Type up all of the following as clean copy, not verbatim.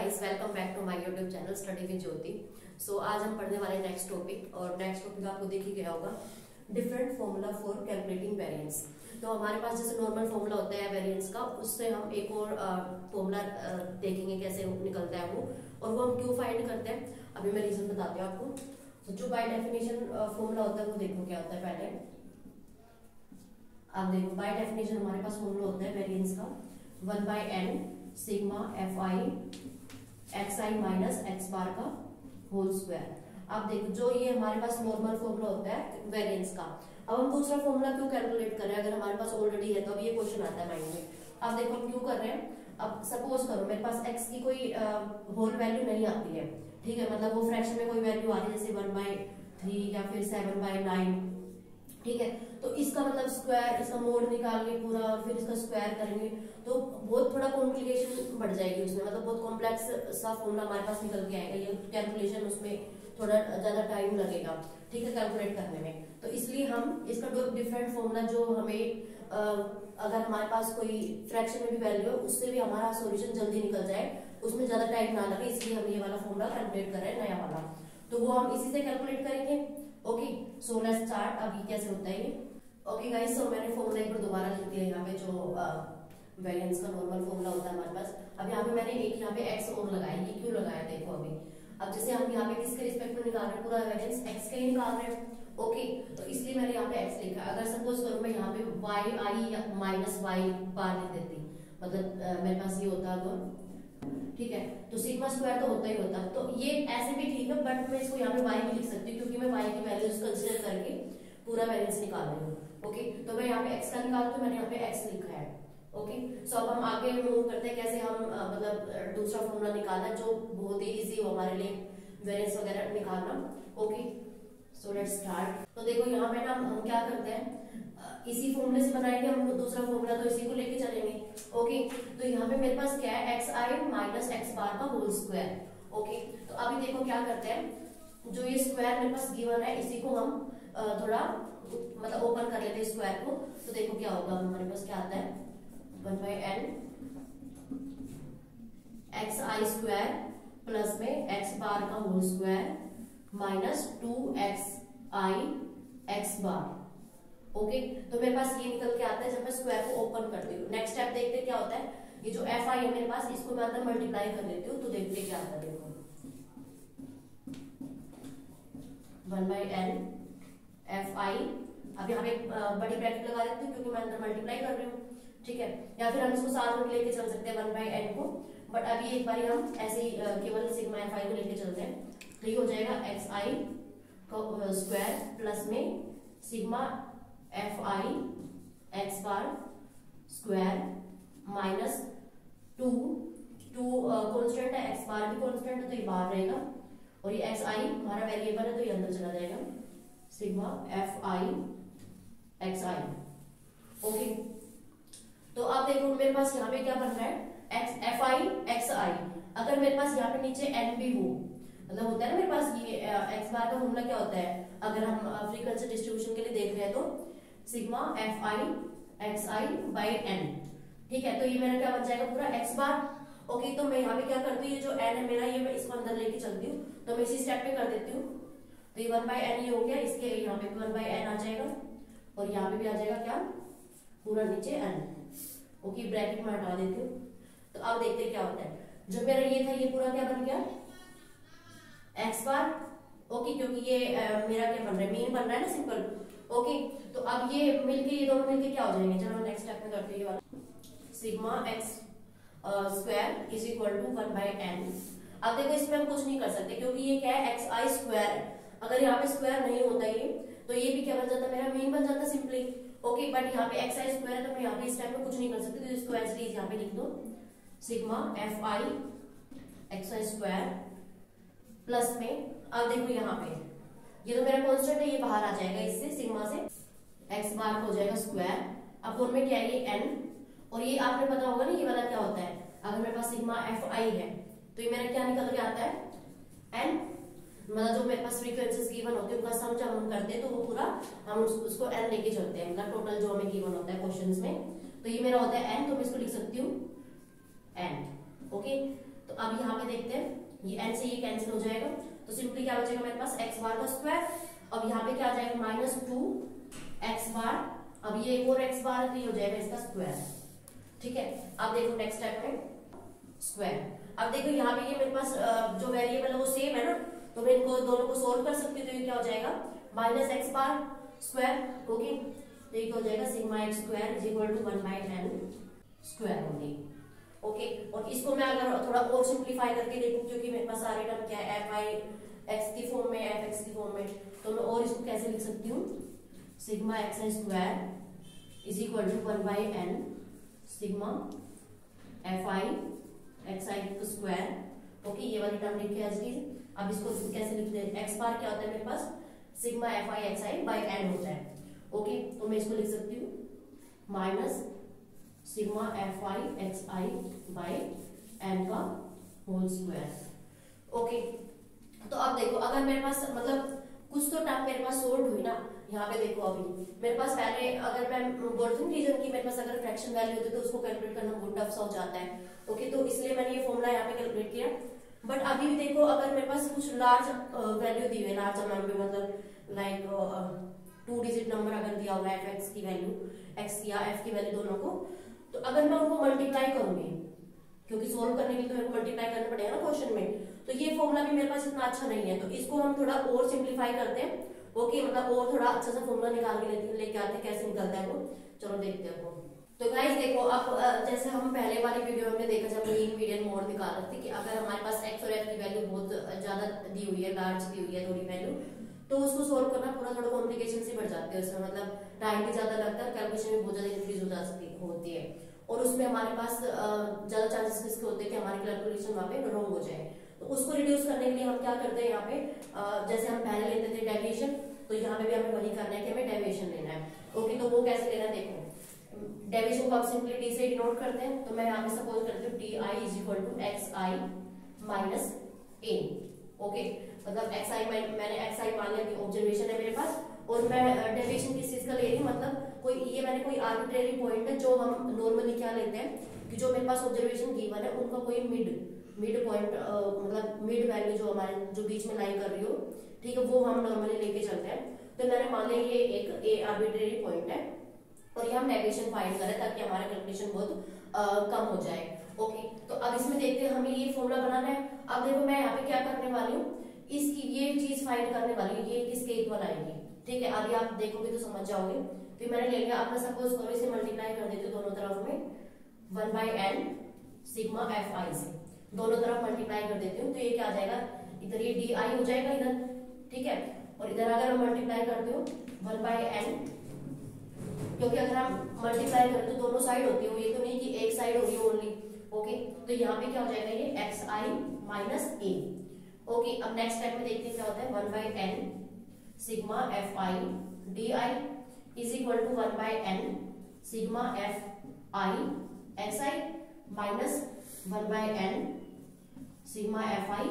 Guys, welcome back to my YouTube channel study with Jyoti. So आज हम पढ़ने वाले नेक्स्ट टॉपिक, और नेक्स्ट टॉपिक आपको देख ही गया होगा, different formula for calculating variance. तो हमारे पास जैसे नॉर्मल फॉर्मूला होता है वेरिएंस का, उससे हम एक और फॉर्मूला देखेंगे कैसे निकलता है वो, और वो हम क्यों फाइंड करते हैं अभी मैं रीजन बताती हूँ आपको। तो जो बाय डेफिनेशन फॉर्मूला होता है वो देखो क्या होता है। पहले आप देखो, बाय डेफिनेशन हमारे पास फॉर्मूला होता है वेरिएंस का 1/n sigma fi xi minus x bar का होल स्क्वायर। अब देखो, जो ये हमारे पास नॉर्मल फॉर्मूला होता है वेरिएंस का, अब हम दूसरा फॉर्मूला क्यों कैलकुलेट कर रहे हैं अगर हमारे पास ऑलरेडी है? तो अब ये क्वेश्चन आता है माइंड में। अब देखो हम क्यों कर रहे हैं। अब सपोज करो मेरे पास x की कोई होल वैल्यू नहीं आती है, ठीक है, मतलब वो फ्रैक्शन में कोई वैल्यू आ रही है जैसे 1/3 या फिर 7/9, ठीक है। तो इसका मतलब स्क्वायर, इसका मोड निकालेंगे पूरा और फिर इसका स्क्वायर करेंगे तो बहुत थोड़ा कॉम्प्लिकेशन बढ़ जाएगी उसमें, मतलब बहुत कॉम्प्लेक्स सा फॉर्मूला हमारे पास निकल के आएगा। ये कैलकुलेशन उसमें थोड़ा ज्यादा टाइम लगेगा, ठीक है, कैलकुलेट करने में। तो इसलिए हम इसका डिफरेंट फॉर्मूला जो हमें अगर हमारे पास कोई फ्रैक्शन में भी वैल्यू है उससे भी हमारा सॉल्यूशन जल्दी निकल जाए, उसमें ज्यादा टाइम ना लगे, इसलिए हम ये वाला फॉर्मूला कैलकुलेट कर रहे हैं, नया वाला। तो वो हम इसी से कैलकुलेट करेंगे। Okay, so let's start. अब ये कैसे होता है ये। ओके गाइस, सो मैंने फॉर्मूला एक बार दोबारा लिख दिया यहाँ पे, जो वेरिएंस का नॉर्मल फॉर्मूला होता है हमारे पास। अब यहाँ पे मैंने एक यहाँ पे x और लगाया। ये क्यों लगाया देखो अभी। अब जैसे हम यहाँ पे किसके रिस्पेक्ट में निकाल रहे हैं, पूरा वेरिएंस x के ही निकाल रहे हैं। ओके, तो इसलिए मैंने यहाँ पे x लिखा। अगर सपोज करो मैं यहाँ पे yi माइनस y बार लिख देती, मतलब मेरे पास ये होता तो, ठीक है, तो सिग्मा स्क्वायर तो होता ही होता। तो ये ऐसे भी ठीक है, बट मैं इसको यहाँ पे y भी लिख सकती हूँ क्योंकि मैं y की वैल्यूज कंसीडर करके पूरा वेरिएंस निकाल रही हूँ। ओके, तो मैं यहाँ पे x का निकालती हूँ, मैंने यहाँ पे x लिखा है। ओके, सो अब हम आगे मूव करते हैं कैसे हम मतलब दूसरा फॉर्मूला निकालना है जो बहुत ही इजी हो हमारे लिए वेरिएंस वगैरह निकालना। Okay, so let's start. तो देखो यहाँ पे ना हम क्या करते हैं, इसी फॉर्मूले से बनाएंगे हम दूसरा फॉर्मूला, तो इसी को लेके चलेंगे। ओके, तो यहाँ पे मेरे पास क्या है, xi माइनस x बार का होल स्क्वायर। ओके, तो अभी देखो क्या करते हैं, जो ये स्क्वायर मेरे पास गिवन है इसी को हम थोड़ा मतलब ओपन कर लेते हैं स्क्वायर को। तो देखो क्या होगा, हमारे पास क्या आता है 1/n xi स्क्वायर प्लस में x बार का whole square minus 2xi x bar. Okay, तो मेरे पास ये निकल के आता है जब मैं स्क्वायर को ओपन करती हूँ। नेक्स्ट स्टेप देखते हैं क्या होता है। ये जो fi है मेरे पास, इसको मैं अंदर मल्टीप्लाई कर लेती हूँ, तो देखते क्या आता है। देखो 1/n fi, अब यहाँ पे बड़ी ब्रैकेट लगा देती हूँ क्योंकि मैं अंदर मल्टीप्लाई कर रही हूँ, ठीक है, या फिर हम इसको साथ में लेके चल सकते हैं 1/n को, बट अभी एक बार हम ऐसे ही केवल सिग्मा fi को लेके चलते हैं। तो ये हो जाएगा xi का स्क्वायर प्लस में sigma fi x bar square minus 2 constant है, x बार भी कॉन्स्टेंट है तो ये बाहर रहेगा, और ये xi हमारा वेरिएबल है तो ये अंदर चला जाएगा, सिग्मा fi xi। ओके, तो अब देखो मेरे पास यहाँ पे क्या बन रहा है, fi xi। अगर मेरे पास यहाँ पे नीचे n भी हो, मतलब होता है ना मेरे पास ये x बार का फॉर्मूला क्या होता है, अगर हम फ्रीक्वेंसी डिस्ट्रीब्यूशन के लिए देख रहे हैं तो sigma fi xi by n, ठीक है। तो ये मेरा क्या बन जाएगा पूरा x बार। ओके, तो मैं यहाँ पे क्या करती हूँ, ये जो n है मेरा, ये मैं इसको अंदर लेके चलती हूँ, तो मैं इसी स्टेप पे कर देती हूँ। तो ये 1/n ये हो गया, इसके यहाँ पे 1/n आ जाएगा और यहाँ पे भी आ जाएगा क्या, पूरा नीचे n। ओके, ब्रैकेट में हटा देती हूँ। तो अब देखते हैं क्या होता है। जो मेरा ये था ये पूरा क्या बन गया x बार। ओके, क्योंकि ये मेरा क्या बन रहा है, मीन बन रहा है ना, सिंपल। ओके, तो अब ये मिलके, ये दोनों मिलके क्या हो जाएंगे, चलो नेक्स्ट स्टेप में करते हैं ये वाला, sigma x square is equal to 1/n। अब देखो इसमें हम कुछ नहीं कर सकते क्योंकि ये क्या है, xi स्क्वायर है। अगर यहाँ पे स्क्वायर नहीं होता ये, तो ये भी क्या बन जाता, मेरा मीन बन जाता सिंपली। ओके, बट यहाँ पे xi स्क्वायर है तो मैं यहाँ पे इस टाइम में कुछ नहीं कर सकती, तो इसको एज इट इज यहाँ पे लिख दो, sigma fi xi square plus में, अब देखो यहाँ पे ये तो मेरा कांस्टेंट है, ये बाहर आ जाएगा इससे, सिग्मा से x बार हो जाएगा स्क्वायर, अब उनमें क्या है ये n, और ये आपने पता होगा ना ये वाला क्या होता है, अगर मेरे पास सिग्मा fi है तो ये मेरा क्या निकल के आता है n, मतलब जो मेरे पास फ्रीक्वेंसीज गिवन होती है उनका सम जब हम करते हैं तो वो पूरा हम उसको n लेके चलते हैं, मतलब टोटल जो हमें गिवन होता है क्वेश्चंस में। तो ये मेरा होता है n, तो मैं इसको लिख सकती हूँ n। ओके, तो अब यहाँ पे देखते हैं, ये n से ये कैंसिल हो जाएगा, तो सिंपली क्या बचेगा मेरे पास x बार का स्क्वायर। अब यहाँ पे क्या आ जाएगा -2x बार, अब ये एक और x बार है तो ये हो जाएगा इसका स्क्वायर। ठीक है, अब देखो नेक्स्ट स्टेप में स्क्वायर। अब देखो यहाँ पे ये मेरे पास जो वेरिएबल है वो सेम है ना, तो मैं इनको दोनों को सोल्व कर सकती हूँ, तो ये क्या हो जाएगा -x बार स्क्वायर। ओके, तो ये हो जाएगा sigma x square is equal to 1/n square only. Okay, और इसको मैं अगर थोड़ा और सिंप्लीफाई करके देखूं, क्योंकि मेरे पास सारे टर्म क्या है fi x की फॉर्म में, fx की फॉर्म में, तो मैं और इसको कैसे लिख सकती हूँ, sigma xi square is equal to 1/n sigma fi xi square. Okay, ये वाली टर्म लिख के एज इट इज। अब इसको कैसे लिखते हैं, x बार क्या होता है मेरे पास sigma fi xi by n होता है। ओके, तो मैं इसको लिख सकती हूँ minus sigma fi xi by n का होल स्क्वायर। ओके, तो अब देखो अगर मेरे पास मतलब कुछ तो टर्म मेरे पास सोल्व हुई ना, यहाँ पे देखो अभी मेरे पास पहले अगर मैं गोल्डन रीजन की मेरे पास अगर फ्रैक्शन वैल्यू होती तो उसको कैलकुलेट करना बहुत टफ सा हो जाता है। ओके, तो इसलिए मैंने ये फॉर्मूला यहाँ पे कैलकुलेट किया। बट अभी भी देखो अगर मेरे पास कुछ लार्ज वैल्यू दी हुई है, लार्ज अमाउंट में, मतलब लाइक 2 डिजिट नंबर अगर दिया हुआ है f की वैल्यू, x या f की वैल्यू दोनों को, तो अगर मैं उनको मल्टीप्लाई करूंगी, क्योंकि सोल्व करने के लिए तो मेरे को मल्टीप्लाई करना पड़ेगा ना क्वेश्चन में, तो ये फॉर्मूला भी मेरे पास इतना अच्छा नहीं है, तो इसको हम थोड़ा और सिंप्लीफाई करते हैं। ओके, मतलब और थोड़ा अच्छा सा फॉर्मूला निकाल के लेके आते हैं, कैसे निकलता है वो, चलो देखते हैं वो। तो गाइस देखो, अब जैसे हम पहले वाली वीडियो में देखा जब मीन मीडियन मोड निकाल रहे थे कि अगर हमारे पास x और f की वैल्यू बहुत ज्यादा दी हुई है, लार्ज दी हुई है थोड़ी वैल्यू, तो उसको सोल्व करना थोड़ा कॉम्प्लिकेशन से बढ़ जाते हैं उसमें, मतलब टाइम भी ज्यादा लगता है, कैलकुलेशन भी बहुत ज्यादा इंक्रीज हो जाती होती है, और उसमें हमारे पास ज्यादा चांसेस इसके होते हैं कि हमारी कैलकुलेशन वहाँ पे रॉन्ग हो जाए। तो उसको रिड्यूस करने के लिए हम क्या करते हैं, यहाँ पे जैसे हम पहले लेते थे डेविएशन, तो यहाँ पे भी हमें वही करना है कि हमें डेविएशन लेना है। ओके, तो वो कैसे लेना है देखो, डेविएशन को हम सिंपली डी से डिनोट करते हैं, तो मैं यहाँ पे सपोज करती हूँ D I is equal to X I minus A. Okay, मतलब एक्स आई मैंने एक्स आई मान लिया कि ऑब्जर्वेशन है मेरे पास, और मैं डेविएशन किस चीज का ले रही हूँ, मतलब कोई ये मैंने कोई आर्बिट्रेरी पॉइंट है जो हम नॉर्मली क्या लेते हैं कि जो मेरे पास ऑब्जर्वेशन गिवन है उनका कोई मिड पॉइंट, मतलब मिड वैल्यू जो हमारे जो बीच में लाई कर रही हो, ठीक है, वो हम नॉर्मली लेके चलते हैं। तो मैंने मान लिया ये एक ए आर्बिट्रेरी पॉइंट है और ये हम डेविएशन फाइंड करें ताकि हमारा कैलकुलेशन बहुत कम हो जाए। ओके, तो अब इसमें देखते हैं हमें ये फॉर्मूला बनाना है। अब देखो मैं यहाँ पे क्या करने वाली हूँ, इसकी ये चीज फाइंड करने वाली हूँ, ये किसके इक्वल आएगी। ठीक है, अभी आप देखोगे तो समझ जाओगे। फिर मैंने ले लिया, अब मैं सपोज करो इसे मल्टीप्लाई कर देती हूँ दोनों तरफ में 1/n सिग्मा fi से, दोनों तरफ मल्टीप्लाई कर देती हूँ, तो ये क्या आ जाएगा, इधर ये di हो जाएगा इधर, ठीक है, और इधर अगर हम मल्टीप्लाई करते हो 1/n, क्योंकि अगर हम मल्टीप्लाई करें तो दोनों साइड होती है, ये तो नहीं कि एक साइड होगी ओनली। ओके, तो यहाँ पे क्या हो जाएगा ये xi माइनस a। ओके, अब नेक्स्ट स्टेप में देखते हैं क्या होता है, 1/n sigma fi di is equal to 1/n sigma fi xi minus 1/n sigma fi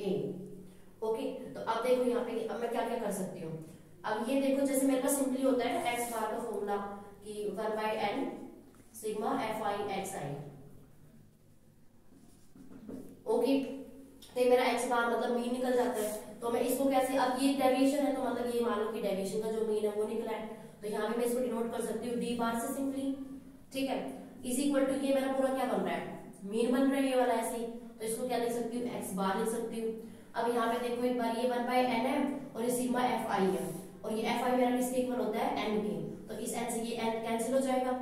a। Okay, तो अब देखो यहाँ पे अब मैं क्या क्या कर सकती हूँ। अब ये देखो जैसे मेरे पास सिंपली होता है ना x बार का फॉर्मूला कि 1/n sigma fi xi। Okay, तो मेरा x बार मतलब मीन निकल जाता है, तो मैं इसको कैसे, अब ये डेविएशन है तो मतलब ये मान लो कि डेविएशन का जो मीन है वो निकला है, तो यहाँ पे मैं इसको डिनोट कर सकती हूँ d बार से सिंपली। ठीक है, इज इक्वल टू ये मेरा पूरा क्या बन रहा है, मीन बन रहा है ये वाला ऐसे ही, तो इसको क्या लिख सकती हूँ, x बार लिख सकती हूँ। अब यहाँ पे देखो एक बार ये 1/n है और ये सिग्मा fi है, और ये fi मेरा किसके इक्वल होता है, n के, तो इस n से ये n कैंसिल हो जाएगा।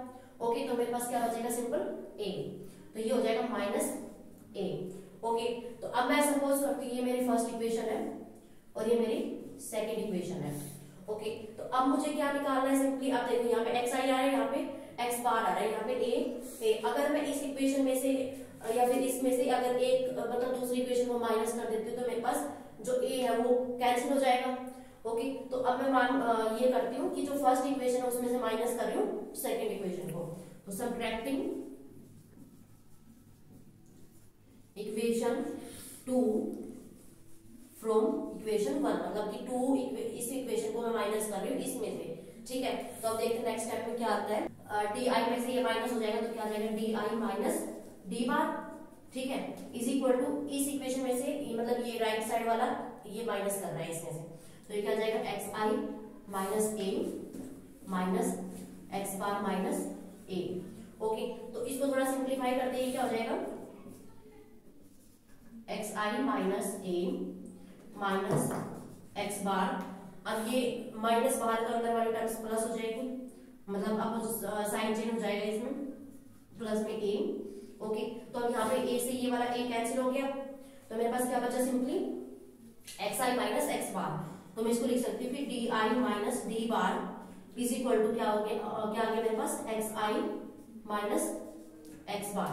ओके, तो मेरे पास क्या बचेगा, सिंपल a, तो ये हो जाएगा माइनस a। ओके, तो अब मैं सपोज करती हूँ ये मेरी फर्स्ट इक्वेशन है और ये मेरी सेकंड इक्वेशन है। ओके, तो अब मुझे क्या निकालना है, सिंपली अब देखो यहाँ पे xi आ रहा है, यहाँ पे x बार आ रहा है, यहाँ पे a। अगर मैं इस इक्वेशन में से या फिर इसमें से अगर एक मतलब दूसरी इक्वेशन को माइनस कर देती हूँ तो मेरे पास जो a है वो कैंसिल हो जाएगा। ओके, तो अब मैं ये करती हूँ कि जो फर्स्ट इक्वेशन है उसमें से माइनस कर रही हूँ सेकंड इक्वेशन को, तो सबट्रैक्टिंग इक्वेशन 2 फ्रॉम इक्वेशन 1, मतलब कि 2 इस इक्वेशन को मैं माइनस कर रही हूँ इसमें से। ठीक है, तो अब देखते हैं नेक्स्ट स्टेप में क्या आता है, डी आई में से ये माइनस हो जाएगा तो क्या आ जाएगा, D I minus D bar. ठीक है, इज इक्वल टू इस इक्वेशन में से मतलब ये राइट साइड वाला ये माइनस कर रहा है इसमें से, तो ये क्या हो जाएगा X I minus A minus X bar minus A. Okay, तो इसको थोड़ा सिंप्लीफाई करते हैं, क्या हो जाएगा X I minus A minus X बार। अब ये माइनस बाहर तो अंदर वाली टर्म्स प्लस हो जाएगी, मतलब अब साइन चेंज हो जाएगा इसमें, प्लस में ए। ओके, तो अब यहाँ पे ए से ये वाला ए कैंसिल हो गया, तो मेरे पास क्या बचा simply X I minus X bar. तो मैं इसको लिख सकती हूँ कि D I minus D bar is equal to क्या हो गया, क्या आ गया मेरे पास X I minus X bar.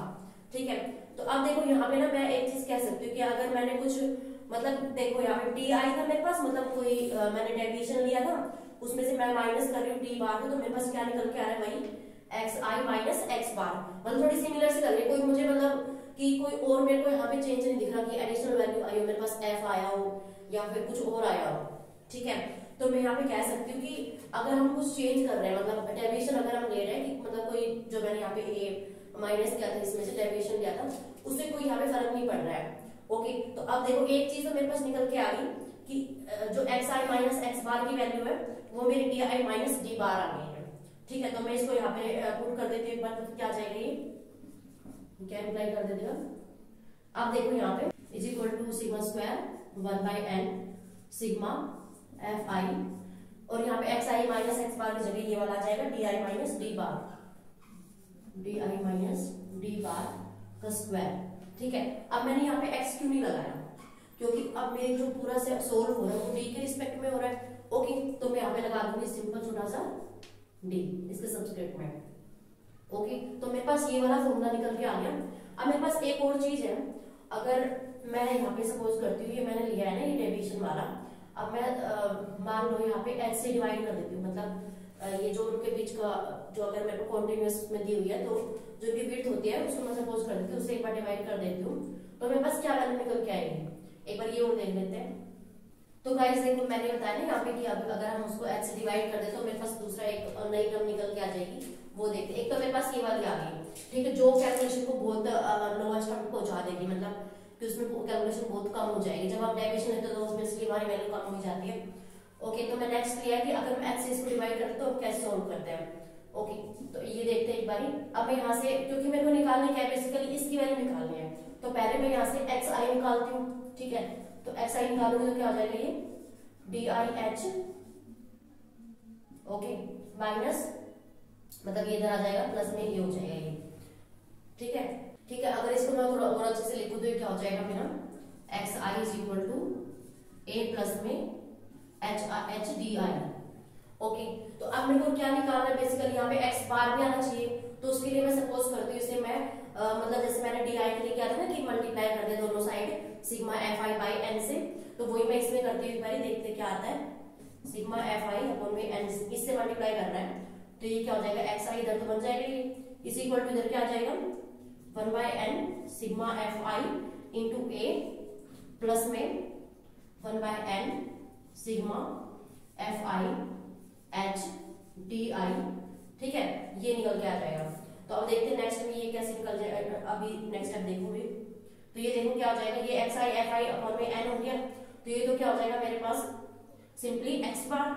ठीक है, तो अब देखो यहाँ पे ना मैं एक चीज कह सकती हूँ कि अगर मैंने कुछ मतलब देखो यहाँ पे डी आई था मेरे पास, मतलब कोई मैंने डेविएशन लिया था उसमें से मैं माइनस कर रही हूँ डी बार, तो मेरे पास क्या निकल के आ रहा है भाई एक्स आई माइनस एक्स बार। मतलब थोड़ी सिमिलर सी कर रही है, कोई मुझे मतलब कि कोई और मेरे को यहाँ पे चेंज नहीं दिख रहा कि एडिशनल वैल्यू आई हो, मेरे पास एफ आया हो या फिर कुछ और आया हो। ठीक है, तो मैं यहाँ पे कह सकती हूँ कि अगर हम कुछ चेंज कर रहे हैं, मतलब डेविएशन अगर हम ले रहे हैं कि मतलब कोई जो मैंने यहाँ पे ए माइनस किया था इसमें से डेविएशन लिया था, उससे कोई यहाँ पे फर्क नहीं पड़ रहा है। ओके, तो अब देखो एक चीज तो मेरे पास निकल के आ गई कि जो X I minus X bar की वैल्यू है वो मेरी D I minus D bar आ गई है। ठीक है, तो मैं इसको यहाँ पे पुट कर देती हूँ एक बार, तो क्या जाएगा ये क्या इम्प्लाई कर देते हो। अब देखो यहाँ पे is equal to sigma square 1/n sigma F I, और यहाँ पे X I minus X bar की जगह ये वाला आ जाएगा D I minus D bar, D I minus D bar का स्क्वायर। ठीक है, अब मैंने यहाँ पे एक्स क्यों नहीं लगाया, क्योंकि अब मेरे जो पूरा से सोल्व हो रहा है वो डी के रिस्पेक्ट में हो रहा है। ओके, तो मैं यहाँ पे लगा दूंगी सिंपल छोटा सा डी इसके सब्सक्रिप्ट में। ओके, तो मेरे पास ये वाला फॉर्मूला निकल के आ गया। अब मेरे पास एक और चीज है, अगर मैं यहाँ पे सपोज करती हूँ ये मैंने लिया है ना ये डेविएशन वाला, अब मैं मान लो यहाँ पे एच से डिवाइड कर देती हूँ, मतलब ये जो उनके बीच का जो अगर मेरे को कॉन्टिन्यूअस में दी हुई है तो जो उनकी विड्थ होती है उसको मैं सपोज कर देती हूँ, उससे एक बार डिवाइड कर देती हूँ, तो मेरे पास क्या वैल्यू निकल के आएगी, एक बार ये और देख लेते हैं। तो गाइस देखो मैंने बताया ना यहाँ पे कि अगर हम उसको h से डिवाइड कर दे तो मेरे पास दूसरा एक नई टर्म निकल के आ जाएगी, वो देखते हैं। एक तो मेरे पास ये वाली आ गई, ठीक है, जो कैलकुलेशन को बहुत लोएस्ट टर्म पहुंचा देगी, मतलब कि उसमें कैलकुलेशन बहुत कम हो जाएगी। जब आप डेविएशन लेते हो तो उसमें इसकी हमारी वैल्यू कम हो जाती है। ओके, तो मैं नेक्स्ट लिया कि अगर हम h से इसको डिवाइड करते तो कैसे सॉल्व करते हैं। ओके, तो ये देखते हैं एक बारी। अब मैं यहाँ से क्योंकि मेरे को निकालने क्या है बेसिकली इसकी वैल्यू निकालनी है, तो पहले मैं यहाँ से एक्स आई निकालती हूँ। ठीक है, तो एक्स आई निकालूंगी तो क्या हो जाएगा ये D I H, okay, minus मतलब ये इधर आ जाएगा प्लस में ये हो जाएगा ये। ठीक है, ठीक है, अगर इसको मैं थोड़ा और अच्छे से लिखूं तो ये क्या हो जाएगा मेरा X I is equal to A plus में एच डी आई। ओके, तो अब मेरे को क्या निकालना है बेसिकली यहाँ पे एक्स बार भी आना चाहिए, तो उसके लिए मैं सपोज करती हूँ इसे मैं मतलब जैसे मैंने डी आई के लिए किया था ना कि मल्टीप्लाई कर दे दोनों side sigma F I by N से, तो वही मैं इसमें करती हूँ एक बार, देखते क्या आता है। सिग्मा एफ आई अपॉन में एन इससे मल्टीप्लाई करना है, तो ये क्या हो जाएगा एक्स आई इधर तो बन जाएगा ये, इस इक्वल टू इधर क्या आ जाएगा 1/n सिग्मा एफ आई इंटू ए प्लस में 1/n sigma F I H D आई। ठीक है, ये निकल के आ जाएगा। तो अब देखते हैं नेक्स्ट में ये कैसे निकल जाएगा, अभी नेक्स्ट स्टेप देखो भी, तो ये देखो क्या हो जाएगा, ये x I F I upon में एन हो गया, तो ये तो क्या हो जाएगा मेरे पास सिंपली एक्स बार।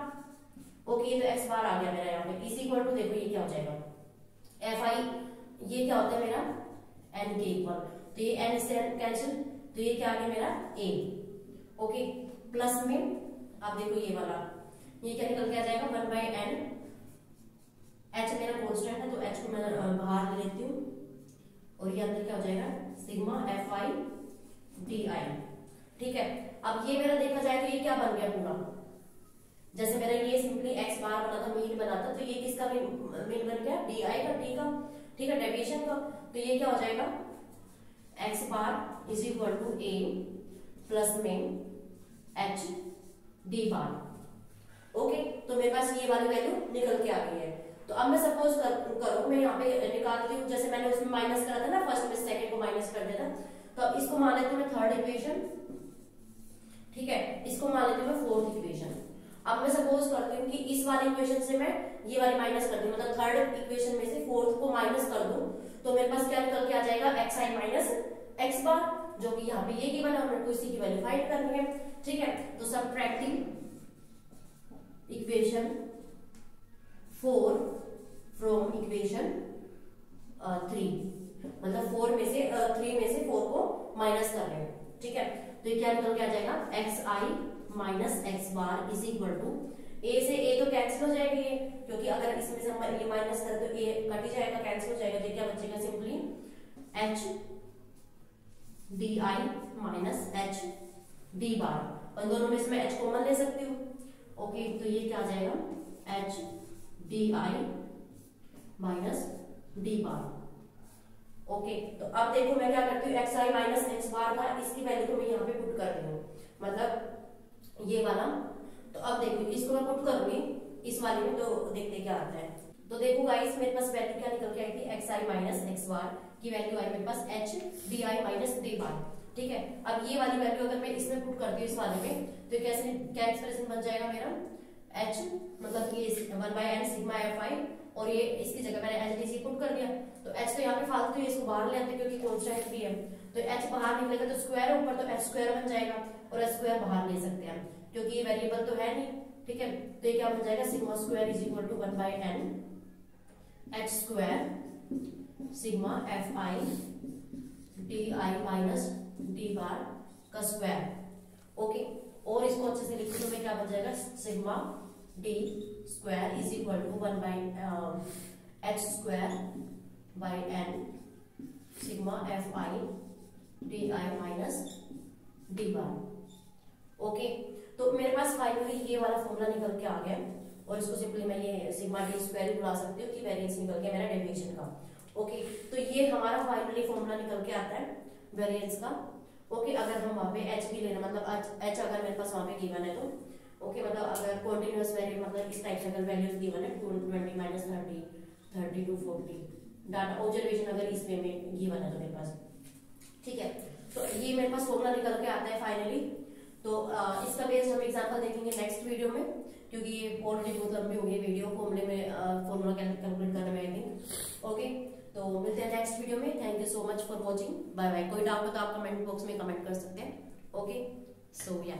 ओके, ये तो एक्स बार आ गया मेरा यहाँ पे, इसी इक्वल टू देखो ये क्या हो जाएगा एफ आई, ये क्या होता है मेरा एन के इक्वल, तो ये एन से कैंसिल, तो ये क्या आ गया मेरा ए। ओके, प्लस में अब देखो ये वाला ये क्या निकल के आ जाएगा 1/n, एच मेरा कांस्टेंट है तो एच को मैं बाहर ले लेती हूँ, और ये अंदर क्या हो जाएगा सिग्मा एफ आई डी आई। ठीक है, अब ये मेरा देखा जाए तो ये क्या बन गया पूरा, जैसे मेरा ये सिंपली एक्स बार बना था मीन बना था, तो ये किसका मीन बन गया डी आई का, डी का। ठीक है, डेविएशन का, तो ये क्या हो जाएगा X bar is equal to A plus में एच डी बार। ओके, तो मेरे पास ये वाली वैल्यू निकल के आ गई है। तो अब मैं सपोज करो मैं यहाँ पे निकालती हूँ, जैसे मैंने उसमें माइनस करा था ना फर्स्ट में सेकंड को माइनस कर देता, तो अब इसको मान लेती हूँ मैं थर्ड इक्वेशन। ठीक है, इसको मान लेती हूँ मैं फोर्थ इक्वेशन। अब मैं सपोज करती हूँ कि इस वाली इक्वेशन से मैं ये वाली माइनस करती हूँ, मतलब थर्ड इक्वेशन में से फोर्थ को माइनस कर दूं, तो मेरे पास क्या निकल के आ जाएगा एक्स आई माइनस एक्स बार जो कि यहाँ पे ये गिवन है, मेरे को इसी की वैल्यू फाइंड करनी है। ठीक है, तो सबट्रैक्टिंग इक्वेशन 4 फ्रॉम इक्वेशन 3, मतलब 4 में से 3 में से 4 को माइनस कर रहे हैं। ठीक है, तो ये क्या निकल के आ जाएगा, X I minus X bar is equal to, A से ए तो कैंसिल हो जाएगी क्योंकि अगर इसमें से हम ये माइनस करें तो ए कट ही जाएगा, कैंसिल हो जाएगा, तो क्या बचेगा simply H D I minus H D बार, और दोनों में से मैं एच कॉमन ले सकती हूँ। ओके, तो ये क्या आ जाएगा H D I minus D bar. Okay, तो अब देखो मैं क्या करती हूँ, एक्स आई माइनस एक्स बार का इसकी वैल्यू को मैं यहाँ पे पुट कर रही हूँ, मतलब ये वाला। तो अब देखो इसको मैं पुट करूंगी इस वाले में, तो देखते क्या आता है। तो देखो गाइस मेरे पास वैल्यू क्या निकल के आई थी, X I minus X bar की वैल्यू आई मेरे पास H D I minus D bar. ठीक है, अब ये वाली वैल्यू अगर मैं इसमें पुट करती हूँ इस वाले में, तो कैसे क्या एक्सप्रेशन बन जाएगा मेरा, एच मतलब ये 1/n सिग्मा एफ आई, और ये इसकी जगह मैंने एच डी सी पुट कर दिया। तो एच तो यहाँ पे फालतू है, इसको बाहर ले आते हैं क्योंकि कांस्टेंट भी है, तो एच बाहर निकलेगा तो स्क्वायर ऊपर, तो एच स्क्वायर बन जाएगा, और एच स्क्वायर बाहर ले सकते हैं क्योंकि ये वेरिएबल तो है नहीं। ठीक है, तो ये क्या बन जाएगा, sigma square is equal to 1/n H square sigma F I D I minus D bar का स्क्वायर। ओके, और इसको अच्छे से लिखने तो मैं क्या बन जाएगा, sigma D square is equal to 1/h square by n sigma F I D I minus D bar. Okay, तो मेरे पास फाइनली ये वाला फॉर्मूला निकल के आ गया, और इसको सिंपली मैं ये सिग्मा डी स्क्वायर बुला सकती हूँ कि वेरिएंस निकल गया मेरा डेविएशन का। ओके, तो ये हमारा फाइनली फॉर्मूला निकल के आता है वेरिएंस का। ओके, अगर हम वहाँ पे एच भी लेना, मतलब एच अगर मेरे पास वहाँ पे गिवन है तो ओके, मतलब अगर कॉन्टिन्यूअस वैल्यू मतलब इस टाइप से अगर वैल्यूज गिवन है 20 माइनस 30 30 to 40 डाटा ऑब्जर्वेशन अगर इस वे में गिवन है तो मेरे पास। ठीक है, तो ये मेरे पास फॉर्मूला निकल के आता है फाइनली। तो इसका बेस्ड हम एग्जांपल देखेंगे नेक्स्ट वीडियो में, क्योंकि ये ऑलरेडी बहुत लंबी हो गई वीडियो फॉर्मूले में फॉर्मूला कैलकुलेट करने में आई थिंक। ओके, तो मिलते हैं नेक्स्ट वीडियो में। Thank you so much for watching, bye bye. कोई डाउट हो तो आप कमेंट बॉक्स में कमेंट कर सकते हैं। ओके, सो या